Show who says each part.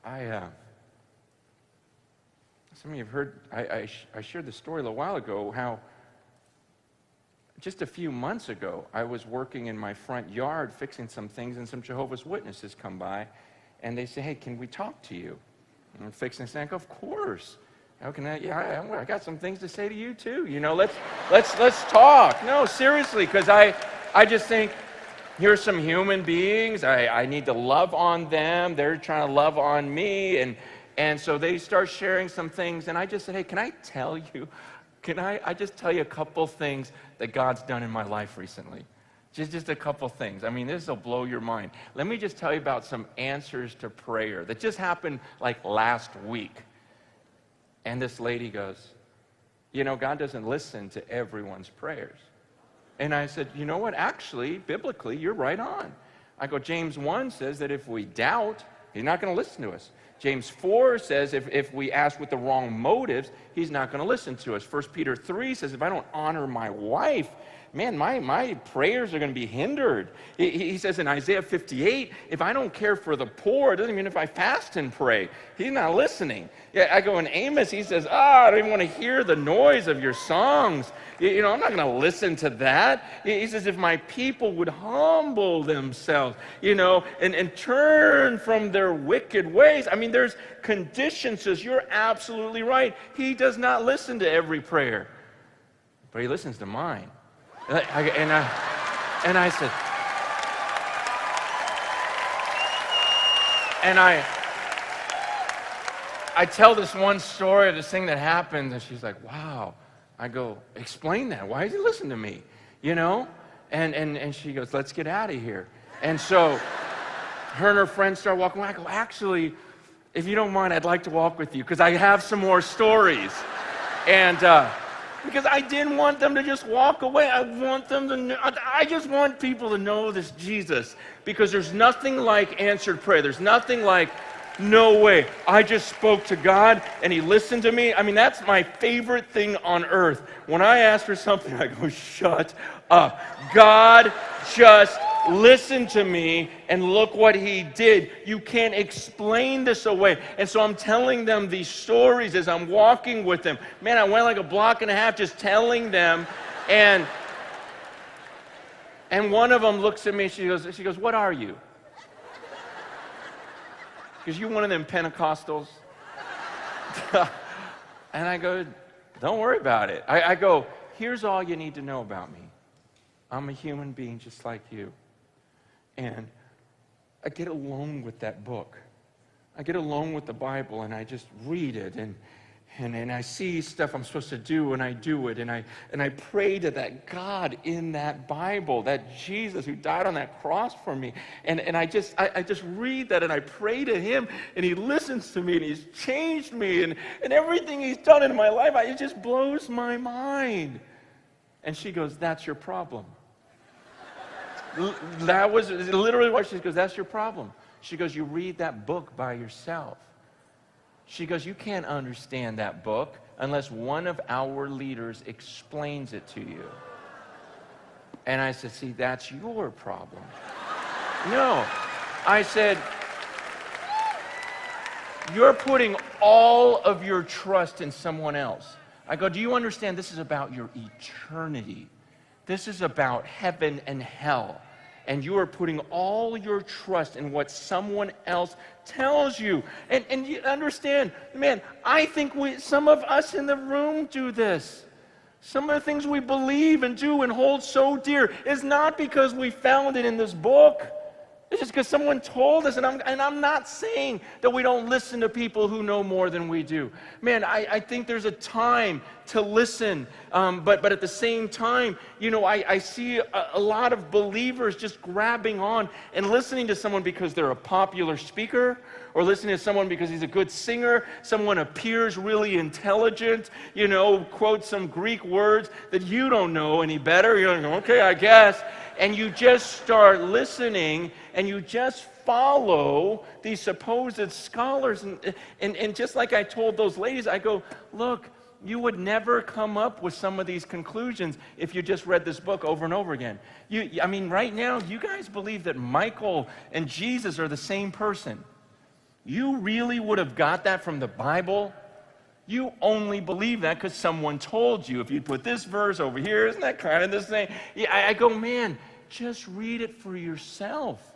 Speaker 1: Some of you have heard, I shared the story a little while ago, how just a few months ago, I was working in my front yard fixing some things, and some Jehovah's Witnesses come by, and they say, hey, can we talk to you? And I'm fixing this, and I go, of course. How can I? Yeah, I got some things to say to you too. Let's talk. No, seriously, because I just think, here's some human beings. I need to love on them. They're trying to love on me, and so they start sharing some things, and I just said, hey, can I tell you? Can I just tell you a couple things that God's done in my life recently? Just a couple things. I mean, this will blow your mind. Let me just tell you about some answers to prayer that just happened like last week. And this lady goes, God doesn't listen to everyone's prayers. And I said, you know what? Actually, biblically, you're right on. I go, James 1 says that if we doubt, he's not going to listen to us. James 4 says if we ask with the wrong motives, he's not going to listen to us. 1 Peter 3 says if I don't honor my wife, man, my prayers are going to be hindered. He says in Isaiah 58, if I don't care for the poor, it doesn't mean if I fast and pray. He's not listening. Yeah, I go in Amos, he says, I don't even want to hear the noise of your songs. I'm not going to listen to that. He says, if my people would humble themselves, and turn from their wicked ways. I mean, there's conditions. Says, you're absolutely right. He does not listen to every prayer, but he listens to mine. And I said, and I tell this one story of this thing that happened, and she's like, wow. I go, explain that. Why does he listen to me? And she goes, let's get out of here. And so her and her friends start walking away. I go, actually, if you don't mind, I'd like to walk with you because I have some more stories. And because I didn't want them to just walk away. I want them to know, I just want people to know this Jesus, because there's nothing like answered prayer. There's nothing like, no way, I just spoke to God and he listened to me. I mean, that's my favorite thing on earth. When I ask for something, I go, shut up. God just listened to me and look what he did. You can't explain this away. And so I'm telling them these stories as I'm walking with them. Man, I went like a block and a half just telling them. And one of them looks at me, she goes, what are you? Because you're one of them Pentecostals. And I go, don't worry about it. I go, here's all you need to know about me. I'm a human being just like you. And I get alone with that book. I get alone with the Bible and I just read it and I see stuff I'm supposed to do and I do it and I pray to that God in that Bible, that Jesus who died on that cross for me. And I just read that and I pray to him and he listens to me and he's changed me and everything he's done in my life, it just blows my mind. And she goes, that's your problem. That was literally what she goes, that's your problem. She goes, you read that book by yourself. She goes, you can't understand that book unless one of our leaders explains it to you. And I said, see, that's your problem. No. I said, you're putting all of your trust in someone else. I go, do you understand this is about your eternity? This is about heaven and hell. And you are putting all your trust in what someone else tells you. And you understand, man, I think some of us in the room do this. Some of the things we believe and do and hold so dear is not because we found it in this book. It's just because someone told us, and I'm not saying that we don't listen to people who know more than we do. Man, I think there's a time to listen, but at the same time, I see a lot of believers just grabbing on and listening to someone because they're a popular speaker, or listening to someone because he's a good singer, someone appears really intelligent, quotes some Greek words that you don't know any better. You're like, okay, I guess. And you just start listening and you just follow these supposed scholars. And just like I told those ladies, I go, look, you would never come up with some of these conclusions if you just read this book over and over again. Right now, you guys believe that Michael and Jesus are the same person. You really would have got that from the Bible? You only believe that because someone told you. If you put this verse over here, isn't that kind of the same? Yeah, I go, man, just read it for yourself.